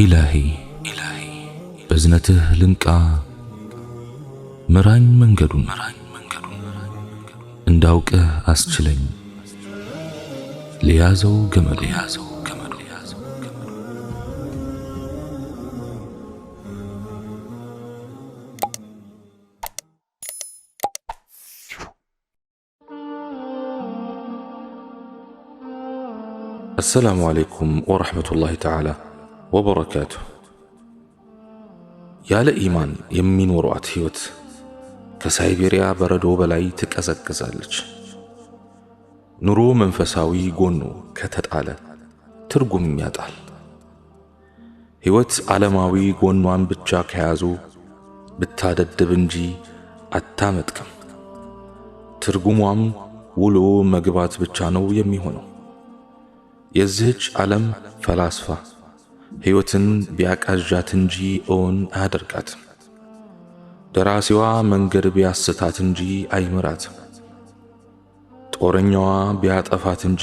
إلهي بزنته لنكا مران منجدون انداوك أسجلين ليازو جمل السلام عليكم ورحمة الله تعالى وبركاته. ያለ ኢማን የሚኖሯት ህይወት ከሳይቤሪያ በረዶ በላይ ትቀዘቅዛለች። ኑሮ መንፈሳዊ ጎኑ ከተጣለ ትርጉም ያጣል። ህይወት ዓለማዊ ጎኗን ብቻ ከያዙ ብታደድብ እንጂ አታመጥቅም። ትርጉሟም ውሎ መግባት ብቻ ነው የሚሆነው። የዚህች ዓለም ፈላስፋ ህይወትን ቢያቃዣት እንጂ እውን አያደርጋትም። ደራሲዋ መንገድ ቢያስታት እንጂ አይምራትም። ጦረኛዋ ቢያጠፋት እንጂ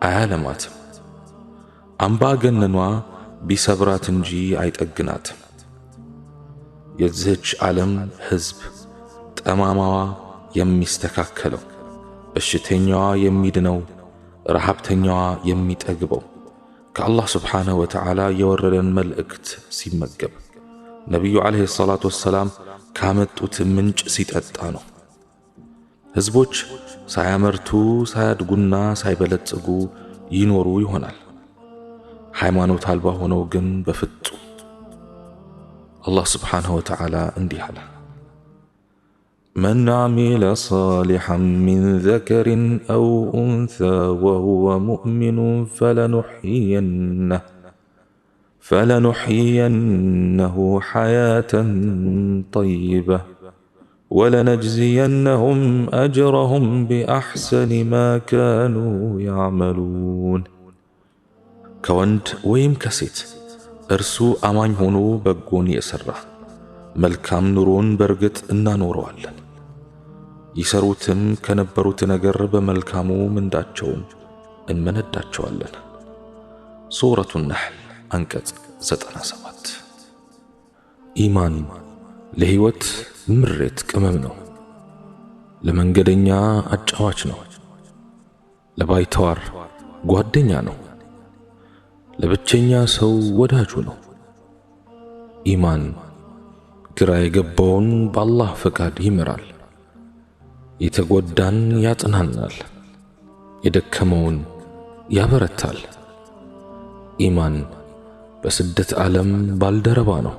አያለማትም። አምባገነኗ ቢሰብራት እንጂ አይጠግናትም። የዚህች ዓለም ህዝብ ጠማማዋ የሚስተካከለው፣ በሽተኛዋ የሚድነው፣ ረሃብተኛዋ የሚጠግበው ከአላህ ስብሓንሁ ወተዓላ የወረደን መልእክት ሲመገብ፣ ነቢዩ ዓለይሂ ሰላቱ ወሰላም ካመጡት ምንጭ ሲጠጣ ነው። ህዝቦች ሳያመርቱ ሳያድጉና ሳይበለጽጉ ይኖሩ ይሆናል። ሃይማኖት አልባ ሆነው ግን በፍጹም። አላህ ስብሓንሁ ወተዓላ እንዲህ አለ: من عمل صالحا من ذكر أو أنثى وهو مؤمن فلنحيينه حياة طيبة ولنجزينهم أجرهم بأحسن ما كانوا يعملون. كوند ويم كسيت ارسو أمان هونو بقون يسرح ملكام نورون برغت إنا نوروالن يسروتم كنبروت نجر بملكامو من داتشون إن من الداتشوالن. سورة النحل أنكت 97. إيمان لهيوت مرت كممنو لمن قدنيا أجواجنو لبايتوار قوادنيانو لبتشنيا سو وداجونو. إيمان ግራ የገባውን በአላህ ፈቃድ ይመራል፣ የተጎዳን ያጽናናል፣ የደከመውን ያበረታል። ኢማን በስደት ዓለም ባልደረባ ነው፣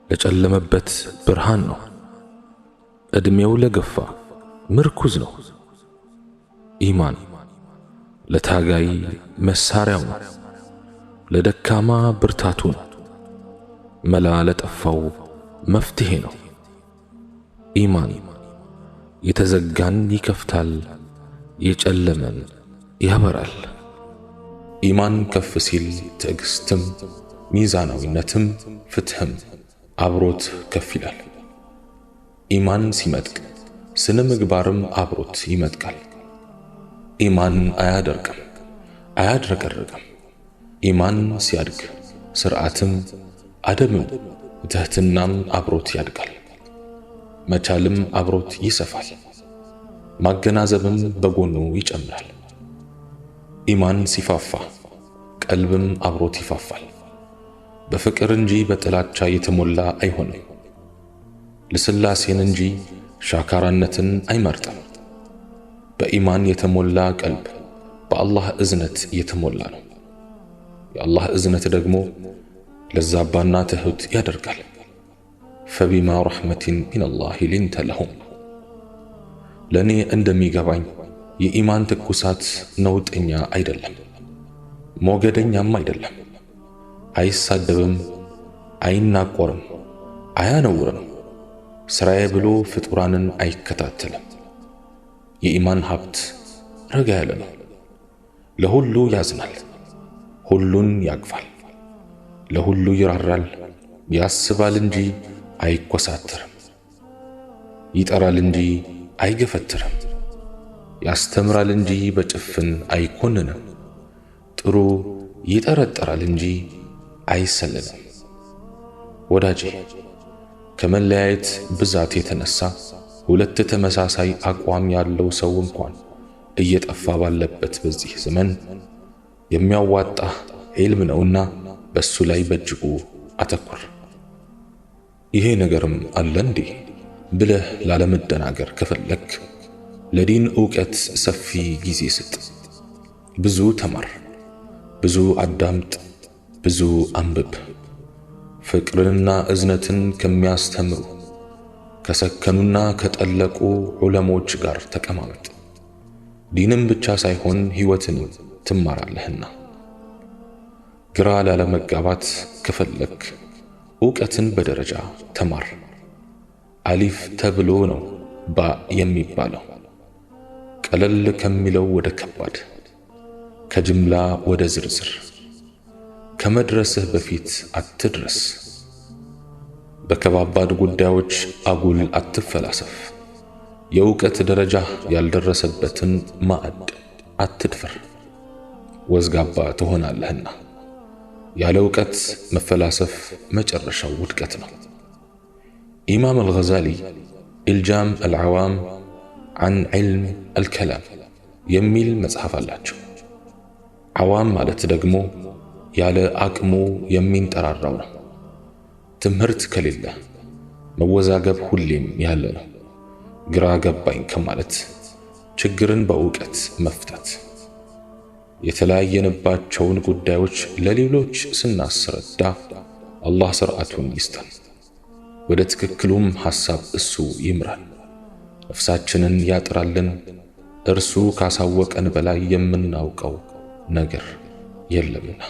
ለጨለመበት ብርሃን ነው፣ ዕድሜው ለገፋ ምርኩዝ ነው። ኢማን ለታጋይ መሳሪያው ነው፣ ለደካማ ብርታቱ ነው፣ መላ ለጠፋው መፍትሄ ነው። ኢማን የተዘጋን ይከፍታል፣ የጨለመን ያበራል። ኢማን ከፍ ሲል ትዕግስትም ሚዛናዊነትም ፍትህም አብሮት ከፍ ይላል። ኢማን ሲመጥቅ ስነ ምግባርም አብሮት ይመጥቃል። ኢማን አያደርቅም፣ አያድረቀርቅም። ኢማን ሲያድግ ስርዓትም አደምም ትህትናም አብሮት ያድጋል። መቻልም አብሮት ይሰፋል፣ ማገናዘብም በጎኑ ይጨምራል። ኢማን ሲፋፋ ቀልብም አብሮት ይፋፋል። በፍቅር እንጂ በጥላቻ የተሞላ አይሆንም። ለስላሴን እንጂ ሻካራነትን አይመርጥም። በኢማን የተሞላ ቀልብ በአላህ እዝነት የተሞላ ነው። የአላህ እዝነት ደግሞ ለዛባና ትሁት ያደርጋል። ፈቢማ ረሕመቲን ሚነላሂ ሊንተ ለሁም። ለኔ እንደሚገባኝ የኢማን ትኩሳት ነውጠኛ አይደለም፣ ሞገደኛም አይደለም። አይሳደብም፣ አይናቆርም፣ አያነውርም። ስራዬ ብሎ ፍጡራንን አይከታተልም። የኢማን ሀብት ረጋ ያለ ነው። ለሁሉ ያዝናል፣ ሁሉን ያቅፋል፣ ለሁሉ ይራራል። ያስባል እንጂ አይኮሳተርም፣ ይጠራል እንጂ አይገፈትርም፣ ያስተምራል እንጂ በጭፍን አይኮንንም። ጥሩ ይጠረጠራል እንጂ አይሰለልም። ወዳጄ ከመለያየት ብዛት የተነሳ ሁለት ተመሳሳይ አቋም ያለው ሰው እንኳን እየጠፋ ባለበት በዚህ ዘመን የሚያዋጣ ዒልም ነውና በሱ ላይ በእጅጉ አተኩር። ይሄ ነገርም አለ እንዴ ብለህ ላለመደናገር ከፈለክ ለዲን ዕውቀት ሰፊ ጊዜ ስጥ። ብዙ ተማር፣ ብዙ አዳምጥ፣ ብዙ አንብብ። ፍቅርንና እዝነትን ከሚያስተምሩ ከሰከኑና ከጠለቁ ዑለሞች ጋር ተቀማመጥ። ዲንም ብቻ ሳይሆን ሕይወትንም ትማራለህና። ግራ ላለመጋባት ከፈለክ ዕውቀትን በደረጃ ተማር። አሊፍ ተብሎ ነው ባ የሚባለው። ቀለል ከሚለው ወደ ከባድ፣ ከጅምላ ወደ ዝርዝር ከመድረስህ በፊት አትድረስ። በከባባድ ጉዳዮች አጉል አትፈላሰፍ። የዕውቀት ደረጃ ያልደረሰበትን ማዕድ አትድፈር፣ ወዝጋባ ትሆናለህና። ያለ ዕውቀት መፈላሰፍ መጨረሻው ውድቀት ነው። ኢማም አልገዛሊ ኢልጃም አልዓዋም عن علم الكلام የሚል መጽሐፍ አላቸው። ዓዋም ማለት ደግሞ ያለ አቅሙ የሚንጠራራው ነው። ትምህርት ከሌለ መወዛገብ ሁሌም ያለ ነው። ግራ ገባኝ ከማለት ችግርን በዕውቀት መፍታት። የተለያየንባቸውን ጉዳዮች ለሌሎች ስናስረዳ አላህ ሥርዓቱን ይስጠን፣ ወደ ትክክሉም ሐሳብ እሱ ይምራል፣ ነፍሳችንን ያጥራልን። እርሱ ካሳወቀን በላይ የምናውቀው ነገር የለምና።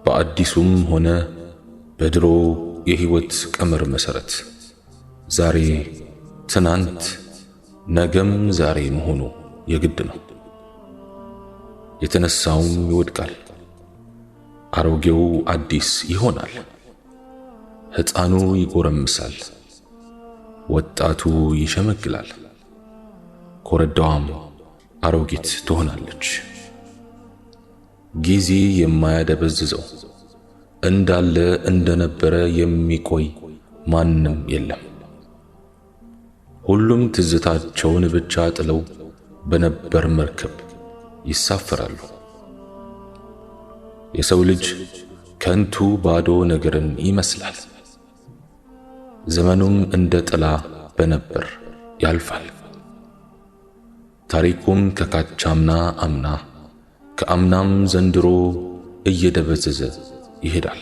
በአዲሱም ሆነ በድሮ የሕይወት ቀመር መሠረት ዛሬ ትናንት ነገም ዛሬ መሆኑ የግድ ነው። የተነሳውም ይወድቃል፣ አሮጌው አዲስ ይሆናል። ሕፃኑ ይጎረምሳል፣ ወጣቱ ይሸመግላል፣ ኮረዳዋም አሮጊት ትሆናለች። ጊዜ የማያደበዝዘው እንዳለ እንደነበረ የሚቆይ ማንም የለም። ሁሉም ትዝታቸውን ብቻ ጥለው በነበር መርከብ ይሳፈራሉ። የሰው ልጅ ከንቱ ባዶ ነገርን ይመስላል። ዘመኑም እንደ ጥላ በነበር ያልፋል። ታሪኩም ከካቻምና አምና ከአምናም ዘንድሮ እየደበዘዘ ይሄዳል።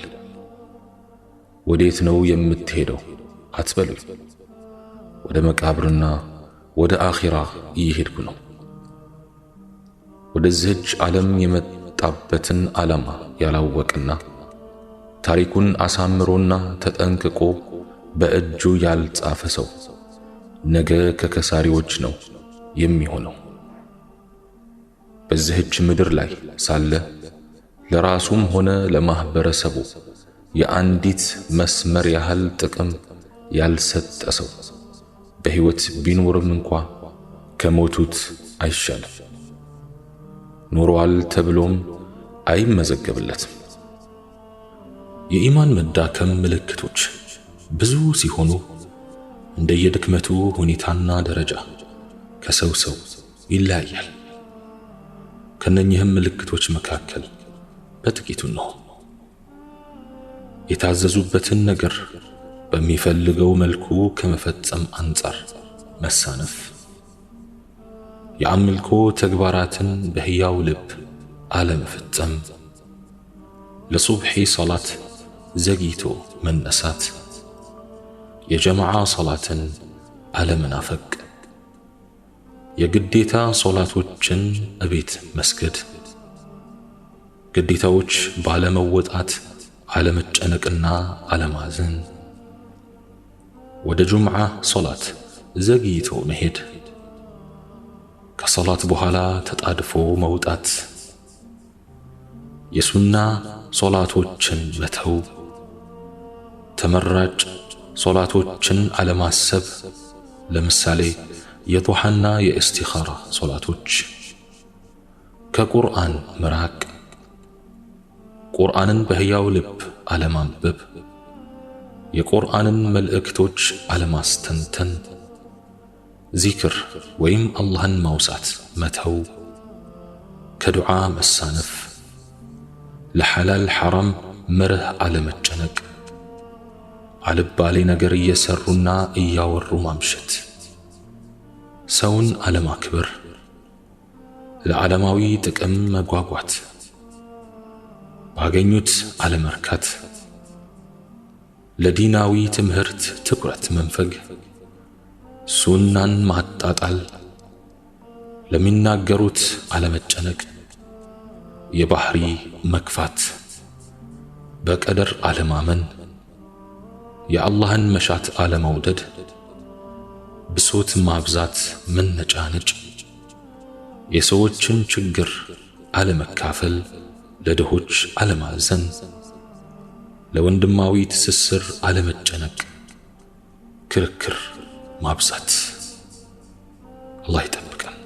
ወዴት ነው የምትሄደው አትበሉኝ። ወደ መቃብርና ወደ አኺራ እየሄድኩ ነው። ወደዚህች ዓለም የመጣበትን ዓላማ ያላወቀና ታሪኩን አሳምሮና ተጠንቅቆ በእጁ ያልጻፈ ሰው ነገ ከከሳሪዎች ነው የሚሆነው። በዚህች ምድር ላይ ሳለ ለራሱም ሆነ ለማህበረሰቡ የአንዲት መስመር ያህል ጥቅም ያልሰጠ ሰው በሕይወት ቢኖርም እንኳ ከሞቱት አይሻልም። ኖሯል ተብሎም አይመዘገብለትም። የኢማን መዳከም ምልክቶች ብዙ ሲሆኑ እንደየድክመቱ ሁኔታና ደረጃ ከሰው ሰው ይለያያል። ከነኚህም ምልክቶች መካከል በጥቂቱ ነው። የታዘዙበትን ነገር በሚፈልገው መልኩ ከመፈጸም አንጻር መሳነፍ፣ የአምልኮ ተግባራትን በሕያው ልብ አለመፈጸም፣ ለሱብሒ ሰላት ዘግይቶ መነሳት፣ የጀማዓ ሰላትን አለመናፈቅ፣ የግዴታ ሶላቶችን እቤት መስገድ፣ ግዴታዎች ባለመወጣት አለመጨነቅና አለማዘን፣ ወደ ጁምዓ ሶላት ዘግይቶ መሄድ፣ ከሶላት በኋላ ተጣድፎ መውጣት፣ የሱና ሶላቶችን መተው፣ ተመራጭ ሶላቶችን አለማሰብ፣ ለምሳሌ የዱሃና የእስቲኻራ ሶላቶች፣ ከቁርአን መራቅ፣ ቁርአንን በሕያው ልብ አለማንበብ፣ የቁርአንን መልእክቶች አለማስተንተን፣ ዚክር ወይም አላህን ማውሳት መተው፣ ከዱዓ መሳነፍ፣ ለሐላል ሐራም መርህ አለመጨነቅ፣ አልባሌ ነገር እየሰሩና እያወሩ ማምሸት፣ ሰውን አለማክበር፣ ለዓለማዊ ጥቅም መጓጓት፣ ባገኙት አለመርካት፣ ለዲናዊ ትምህርት ትኩረት መንፈግ፣ ሱናን ማጣጣል፣ ለሚናገሩት አለመጨነቅ፣ የባህሪ መክፋት፣ በቀደር አለማመን፣ የአላህን መሻት አለመውደድ፣ ብሶት ማብዛት መነጫነጭ፣ የሰዎችን ችግር አለመካፈል፣ ለድሆች አለማዘን፣ ለወንድማዊ ትስስር አለመጨነቅ፣ ክርክር ማብዛት። አላህ ይጠብቀን።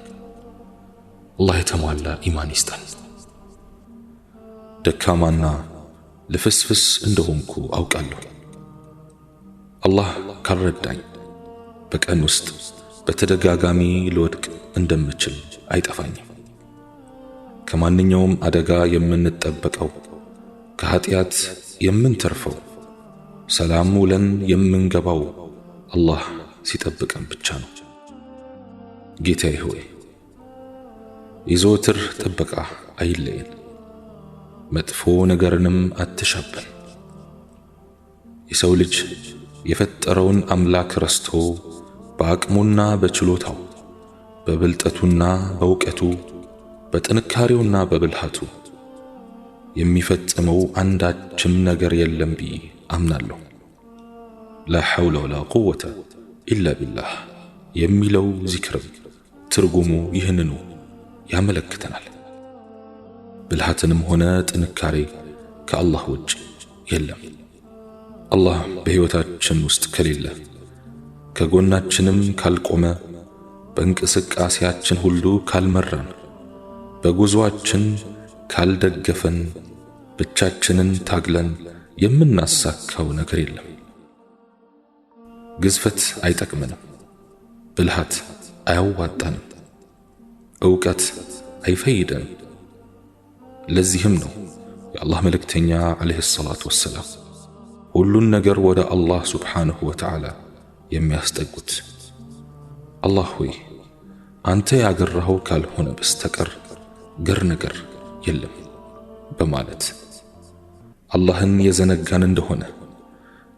አላህ የተሟላ ኢማን ይስጠን። ደካማና ልፍስፍስ እንደሆንኩ አውቃለሁ። አላህ ካልረዳኝ በቀን ውስጥ በተደጋጋሚ ልወድቅ እንደምችል አይጠፋኝም። ከማንኛውም አደጋ የምንጠበቀው፣ ከኃጢአት የምንተርፈው፣ ሰላም ውለን የምንገባው አላህ ሲጠብቀን ብቻ ነው። ጌታዬ ሆይ የዘወትር ጥበቃ አይለየን፣ መጥፎ ነገርንም አትሻበን። የሰው ልጅ የፈጠረውን አምላክ ረስቶ በአቅሙና በችሎታው፣ በብልጠቱና በእውቀቱ፣ በጥንካሬውና በብልሃቱ የሚፈጽመው አንዳችም ነገር የለም ብዬ አምናለሁ። ላ ሐውለ ወላ ቁወተ ኢላ ቢላህ የሚለው ዚክርም ትርጉሙ ይህንኑ ያመለክተናል። ብልሃትንም ሆነ ጥንካሬ ከአላህ ውጭ የለም። አላህ በሕይወታችን ውስጥ ከሌለ፣ ከጎናችንም ካልቆመ፣ በእንቅስቃሴያችን ሁሉ ካልመራን፣ በጉዞአችን ካልደገፈን፣ ብቻችንን ታግለን የምናሳካው ነገር የለም። ግዝፈት አይጠቅመንም፣ ብልሃት አያዋጣንም፣ ዕውቀት አይፈይደንም። ለዚህም ነው የአላህ መልእክተኛ ዓለይሂ ሰላቱ ወሰላም ሁሉን ነገር ወደ አላህ ሱብሓነሁ ወተዓላ የሚያስጠጉት። አላህ ሆይ አንተ ያገራኸው ካልሆነ በስተቀር ገር ነገር የለም በማለት አላህን የዘነጋን እንደሆነ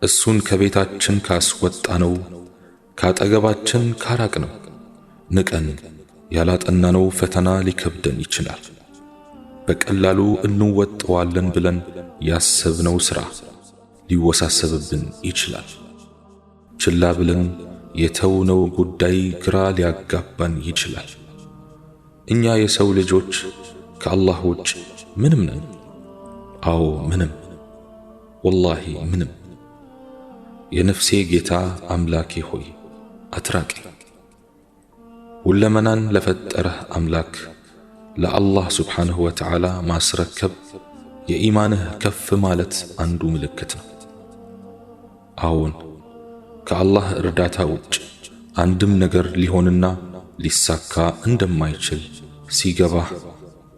እሱን ከቤታችን ካስወጣነው፣ ካጠገባችን ካራቅነው፣ ንቀን ያላጠናነው ፈተና ሊከብደን ይችላል። በቀላሉ እንወጣዋለን ብለን ያሰብነው ሥራ ሊወሳሰብብን ይችላል። ችላ ብለን የተውነው ጉዳይ ግራ ሊያጋባን ይችላል። እኛ የሰው ልጆች ከአላህ ውጭ ምንም ነን። አዎ ምንም፣ ወላሂ ምንም። የነፍሴ ጌታ አምላኬ ሆይ አትራቀኝ። ሁለመናን ለፈጠረህ አምላክ ለአላህ ሱብሓነሁ ወተዓላ ማስረከብ የኢማንህ ከፍ ማለት አንዱ ምልክት ነው። አዎን ከአላህ እርዳታ ውጭ አንድም ነገር ሊሆንና ሊሳካ እንደማይችል ሲገባህ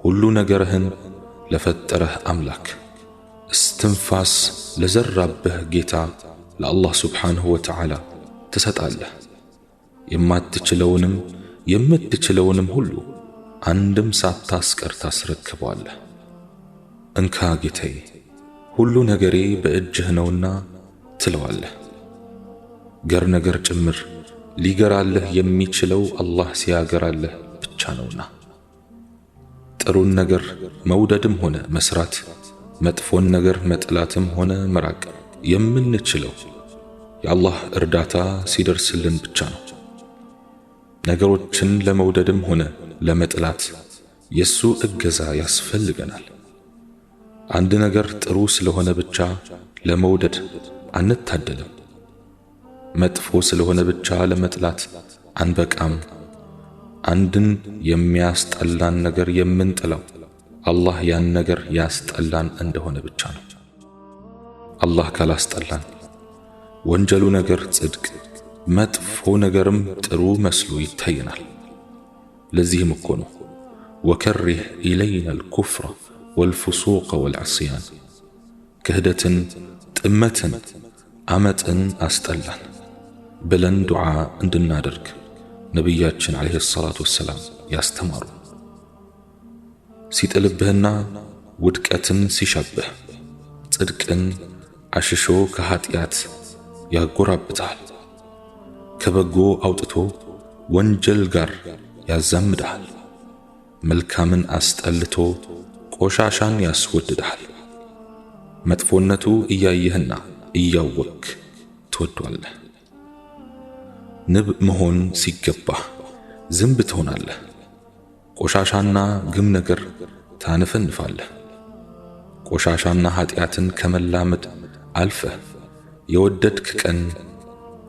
ሁሉ ነገርህን ለፈጠረህ አምላክ እስትንፋስ ለዘራብህ ጌታ ለአላህ ሱብሓነሁ ወተዓላ ትሰጣለህ። የማትችለውንም የምትችለውንም ሁሉ አንድም ሳታስቀር ታስረክበዋለህ። እንካ ጌታዬ ሁሉ ነገሬ በእጅህ ነውና ትለዋለህ። ገር ነገር ጭምር ሊገራልህ የሚችለው አላህ ሲያገራልህ ብቻ ነውና። ጥሩን ነገር መውደድም ሆነ መስራት፣ መጥፎን ነገር መጥላትም ሆነ መራቅ የምንችለው የአላህ እርዳታ ሲደርስልን ብቻ ነው። ነገሮችን ለመውደድም ሆነ ለመጥላት የሱ እገዛ ያስፈልገናል። አንድ ነገር ጥሩ ስለሆነ ብቻ ለመውደድ አንታደልም። መጥፎ ስለሆነ ብቻ ለመጥላት አንበቃም። አንድን የሚያስጠላን ነገር የምንጥለው አላህ ያን ነገር ያስጠላን እንደሆነ ብቻ ነው። አላህ ካላስጠላን ወንጀሉ ነገር ጽድቅ፣ መጥፎ ነገርም ጥሩ መስሎ ይታየናል። ለዚህም እኮ ነው ወከሪህ ኢለይና አልኩፍረ ወልፍሱቅ ወልዐስያን፣ ክህደትን፣ ጥመትን፣ አመፅን አስጠላን ብለን ዱዓ እንድናደርግ ነቢያችን ዓለይሂ ሰላቱ ወሰላም ያስተማሩ። ሲጥልብህና ውድቀትን ሲሻብህ ጽድቅን አሽሾ ከኃጢአት ያጎራብታል። ከበጎ አውጥቶ ወንጀል ጋር ያዛምድሃል። መልካምን አስጠልቶ ቆሻሻን ያስወድድሃል። መጥፎነቱ እያየህና እያወክ ትወዷለህ። ንብ መሆን ሲገባህ ዝንብ ትሆናለህ። ቆሻሻና ግም ነገር ታነፈንፋለህ። ቆሻሻና ኃጢአትን ከመላመድ አልፈህ የወደድክ ቀን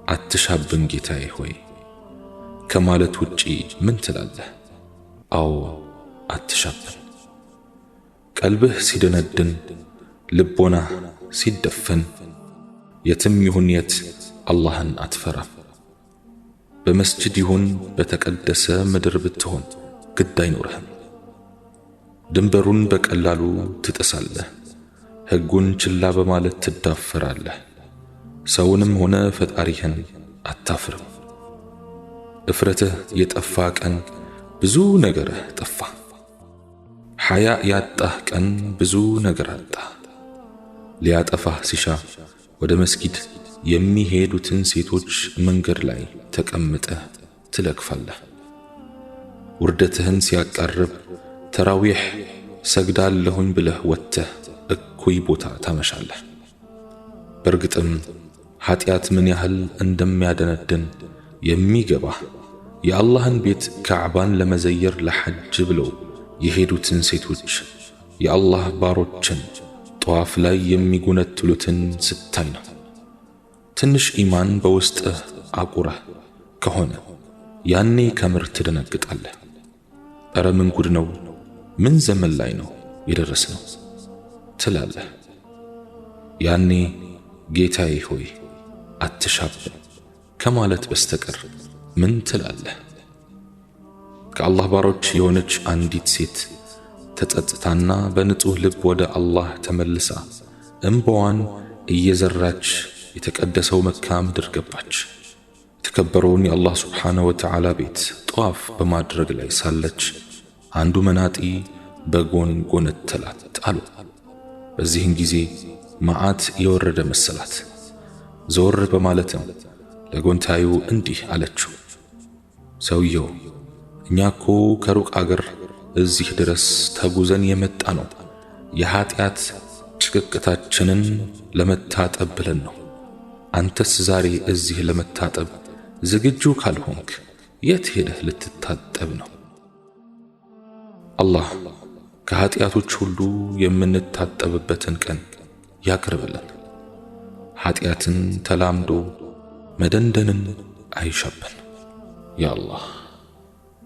አትሻብን ጌታዬ ሆይ ከማለት ውጪ ምን ትላለህ? አዎ አትሻብን። ቀልብህ ሲደነድን ልቦናህ ሲደፈን የትም ይሁን የት አላህን አትፈራም። በመስጂድ ይሁን በተቀደሰ ምድር ብትሆን ግድ አይኖርህም። ድንበሩን በቀላሉ ትጥሳለህ። ሕጉን ችላ በማለት ትዳፈራለህ። ሰውንም ሆነ ፈጣሪህን አታፍርም። እፍረትህ የጠፋ ቀን ብዙ ነገርህ ጠፋ። ሐያ ያጣህ ቀን ብዙ ነገር አጣ። ሊያጠፋህ ሲሻ ወደ መስጊድ የሚሄዱትን ሴቶች መንገድ ላይ ተቀምጠህ ትለክፋለህ። ውርደትህን ሲያቃርብ ተራዊሕ ሰግዳለሁኝ ብለህ ወጥተህ እኩይ ቦታ ታመሻለህ። በርግጥም ኃጢአት ምን ያህል እንደሚያደነድን የሚገባህ የአላህን ቤት ካዕባን ለመዘየር ለሐጅ ብለው የሄዱትን ሴቶች የአላህ ባሮችን ጧፍ ላይ የሚጎነትሉትን ስታይ ነው። ትንሽ ኢማን በውስጥህ አቁረህ ከሆነ ያኔ ከምር ትደነግጣለህ። ኧረ ምን ጉድ ነው! ምን ዘመን ላይ ነው የደረስነው ትላለህ። ያኔ ጌታዬ ሆይ አትሻብን ከማለት በስተቀር ምን ትላለህ? ከአላህ ባሮች የሆነች አንዲት ሴት ተጸጽታና በንጹህ ልብ ወደ አላህ ተመልሳ እንባዋን እየዘራች የተቀደሰው መካ ምድር ገባች። የተከበረውን የአላህ ሱብሓነሁ ወተዓላ ቤት ጧፍ በማድረግ ላይ ሳለች አንዱ መናጢ በጎን ጎነተላት አሉ። በዚህን ጊዜ መዓት የወረደ መሰላት። ዞር በማለትም ለጎንታዩ እንዲህ አለችው፣ ሰውየው እኛ እኮ ከሩቅ አገር እዚህ ድረስ ተጉዘን የመጣ ነው የኃጢአት ጭቅቅታችንን ለመታጠብ ብለን ነው። አንተስ ዛሬ እዚህ ለመታጠብ ዝግጁ ካልሆንክ የት ሄደህ ልትታጠብ ነው? አላህ ከኃጢአቶች ሁሉ የምንታጠብበትን ቀን ያቅርብልን። ኃጢአትን ተላምዶ መደንደንን አይሻብን። ያ አላህ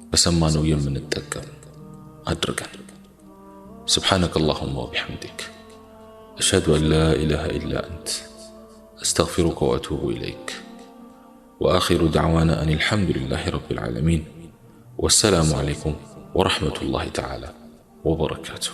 በሰማነው የምንጠቀም አድርገን። سبحانك اللهم وبحمدك أشهد أن لا إله إلا أنت أستغفرك وأتوب إليك وآخر دعوانا أن الحمد لله رب العالمين والسلام عليكم ورحمة الله تعالى وبركاته.